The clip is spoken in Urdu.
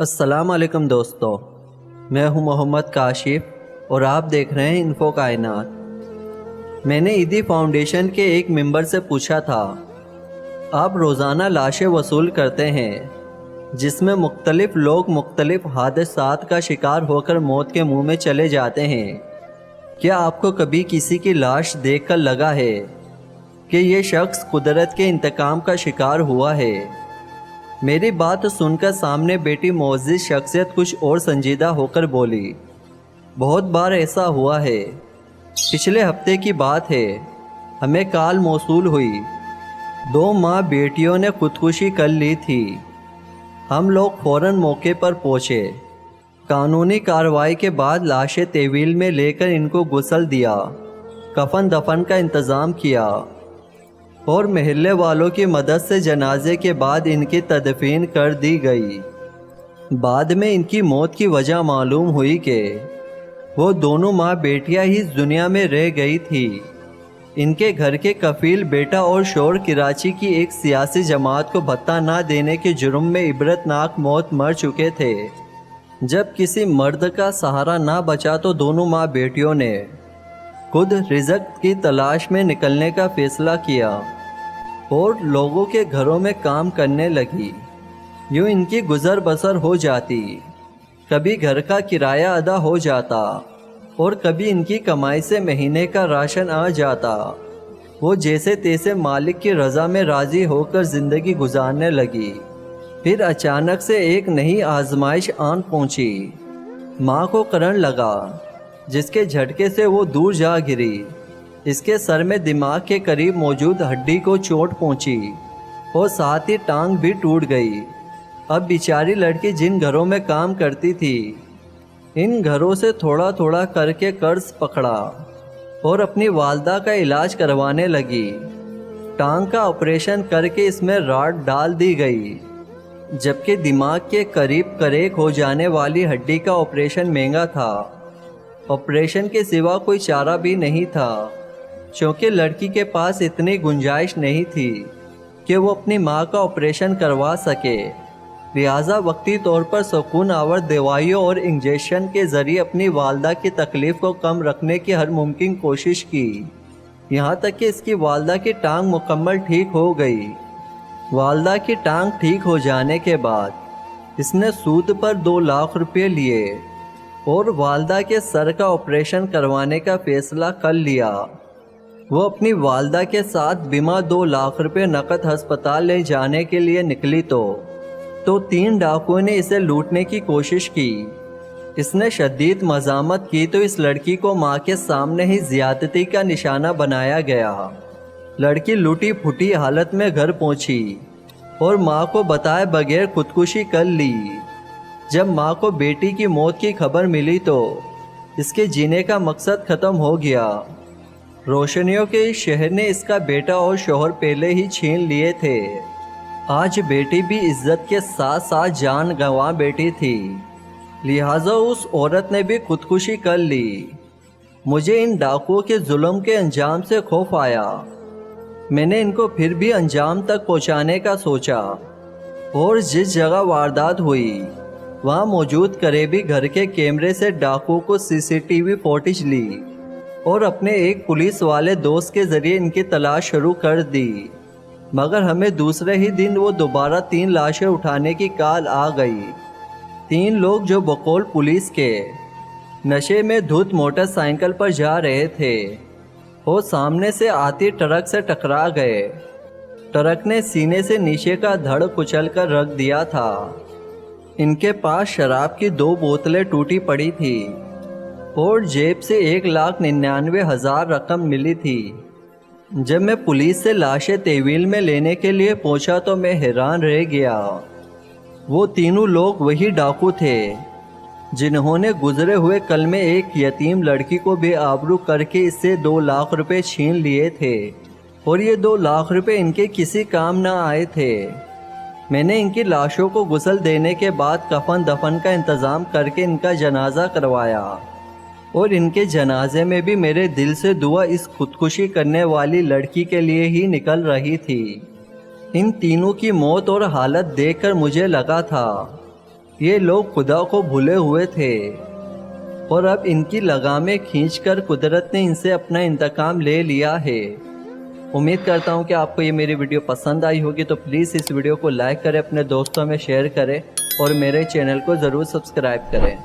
السلام علیکم دوستو، میں ہوں محمد کاشف اور آپ دیکھ رہے ہیں انفو کائنات۔ میں نے ایدی فاؤنڈیشن کے ایک ممبر سے پوچھا تھا، آپ روزانہ لاشیں وصول کرتے ہیں جس میں مختلف لوگ مختلف حادثات کا شکار ہو کر موت کے منہ میں چلے جاتے ہیں، کیا آپ کو کبھی کسی کی لاش دیکھ کر لگا ہے کہ یہ شخص قدرت کے انتقام کا شکار ہوا ہے؟ میری بات سن کر سامنے بیٹی معزز شخصیت کچھ اور سنجیدہ ہو کر بولی، بہت بار ایسا ہوا ہے۔ پچھلے ہفتے کی بات ہے، ہمیں کال موصول ہوئی 2 ماں بیٹیوں نے خودکشی کر لی تھی۔ ہم لوگ فوراً موقع پر پہنچے، قانونی کارروائی کے بعد لاشیں تحویل میں لے کر ان کو غسل دیا، کفن دفن کا انتظام کیا اور محلے والوں کی مدد سے جنازے کے بعد ان کی تدفین کر دی گئی۔ بعد میں ان کی موت کی وجہ معلوم ہوئی کہ وہ دونوں ماں بیٹیاں ہی اس دنیا میں رہ گئی تھی۔ ان کے گھر کے کفیل بیٹا اور شوہر کراچی کی ایک سیاسی جماعت کو بھتہ نہ دینے کے جرم میں عبرتناک موت مر چکے تھے۔ جب کسی مرد کا سہارا نہ بچا تو دونوں ماں بیٹیوں نے خود رزق کی تلاش میں نکلنے کا فیصلہ کیا اور لوگوں کے گھروں میں کام کرنے لگی۔ یوں ان کی گزر بسر ہو جاتی، کبھی گھر کا کرایہ ادا ہو جاتا اور کبھی ان کی کمائی سے مہینے کا راشن آ جاتا۔ وہ جیسے تیسے مالک کی رضا میں راضی ہو کر زندگی گزارنے لگی۔ پھر اچانک سے ایک نئی آزمائش آن پہنچی۔ ماں کو کرنٹ لگا، جس کے جھٹکے سے وہ دور جا گری۔ اس کے سر میں دماغ کے قریب موجود ہڈی کو چوٹ پہنچی اور ساتھ ہی ٹانگ بھی ٹوٹ گئی۔ اب بیچاری لڑکی جن گھروں میں کام کرتی تھی، ان گھروں سے تھوڑا تھوڑا کر کے قرض پکڑا اور اپنی والدہ کا علاج کروانے لگی۔ ٹانگ کا آپریشن کر کے اس میں راڈ ڈال دی گئی، جبکہ دماغ کے قریب کریک ہو جانے والی ہڈی کا آپریشن مہنگا تھا۔ آپریشن کے سوا کوئی چارہ بھی نہیں تھا، چونکہ لڑکی کے پاس اتنی گنجائش نہیں تھی کہ وہ اپنی ماں کا آپریشن کروا سکے، لہٰذا وقتی طور پر سکون آور دوائیوں اور انجیکشن کے ذریعے اپنی والدہ کی تکلیف کو کم رکھنے کی ہر ممکن کوشش کی، یہاں تک کہ اس کی والدہ کی ٹانگ مکمل ٹھیک ہو گئی۔ والدہ کی ٹانگ ٹھیک ہو جانے کے بعد اس نے سود پر 2 لاکھ روپے لیے اور والدہ کے سر کا آپریشن کروانے کا فیصلہ کر لیا۔ وہ اپنی والدہ کے ساتھ بنا 2 لاکھ روپے نقد ہسپتال لے جانے کے لیے نکلی تو 3 ڈاکوؤں نے اسے لوٹنے کی کوشش کی۔ اس نے شدید مزاحمت کی تو اس لڑکی کو ماں کے سامنے ہی زیادتی کا نشانہ بنایا گیا۔ لڑکی لوٹی پھوٹی حالت میں گھر پہنچی اور ماں کو بتائے بغیر خودکشی کر لی۔ جب ماں کو بیٹی کی موت کی خبر ملی تو اس کے جینے کا مقصد ختم ہو گیا۔ روشنیوں کے اس شہر نے اس کا بیٹا اور شوہر پہلے ہی چھین لیے تھے۔ آج بیٹی بھی عزت کے ساتھ ساتھ جان گنوا بیٹی تھی، لہٰذا اس عورت نے بھی خودکشی کر لی۔ مجھے ان ڈاکوؤں کے ظلم کے انجام سے خوف آیا۔ میں نے ان کو پھر بھی انجام تک پہنچانے کا سوچا اور جس جگہ واردات ہوئی وہاں موجود قریبی گھر کے کیمرے سے ڈاکو کو CCTV فوٹیج لی اور اپنے ایک پولیس والے دوست کے ذریعے ان کی تلاش شروع کر دی، مگر ہمیں دوسرے ہی دن وہ دوبارہ 3 لاشیں اٹھانے کی کال آ گئی۔ 3 لوگ جو بقول پولیس کے نشے میں دھت موٹر سائیکل پر جا رہے تھے، وہ سامنے سے آتی ٹرک سے ٹکرا گئے۔ ٹرک نے سینے سے نیچے کا دھڑ کچل کر رکھ دیا تھا۔ ان کے پاس شراب کی 2 بوتلیں ٹوٹی پڑی تھی اور جیب سے 1,99,000 رقم ملی تھی۔ جب میں پولیس سے لاشیں تحویل میں لینے کے لیے پہنچا تو میں حیران رہ گیا۔ وہ تینوں لوگ وہی ڈاکو تھے جنہوں نے گزرے ہوئے کل میں ایک یتیم لڑکی کو بے آبرو کر کے اس سے 2 لاکھ روپے چھین لیے تھے، اور یہ 2 لاکھ روپے ان کے کسی کام نہ آئے تھے۔ میں نے ان کی لاشوں کو غسل دینے کے بعد کفن دفن کا انتظام کر کے ان کا جنازہ کروایا، اور ان کے جنازے میں بھی میرے دل سے دعا اس خودکشی کرنے والی لڑکی کے لیے ہی نکل رہی تھی۔ ان تینوں کی موت اور حالت دیکھ کر مجھے لگا تھا یہ لوگ خدا کو بھولے ہوئے تھے اور اب ان کی لگامیں کھینچ کر قدرت نے ان سے اپنا انتقام لے لیا ہے۔ امید کرتا ہوں کہ آپ کو یہ میری ویڈیو پسند آئی ہوگی، تو پلیز اس ویڈیو کو لائک کریں، اپنے دوستوں میں شیئر کریں اور میرے چینل کو ضرور سبسکرائب کریں۔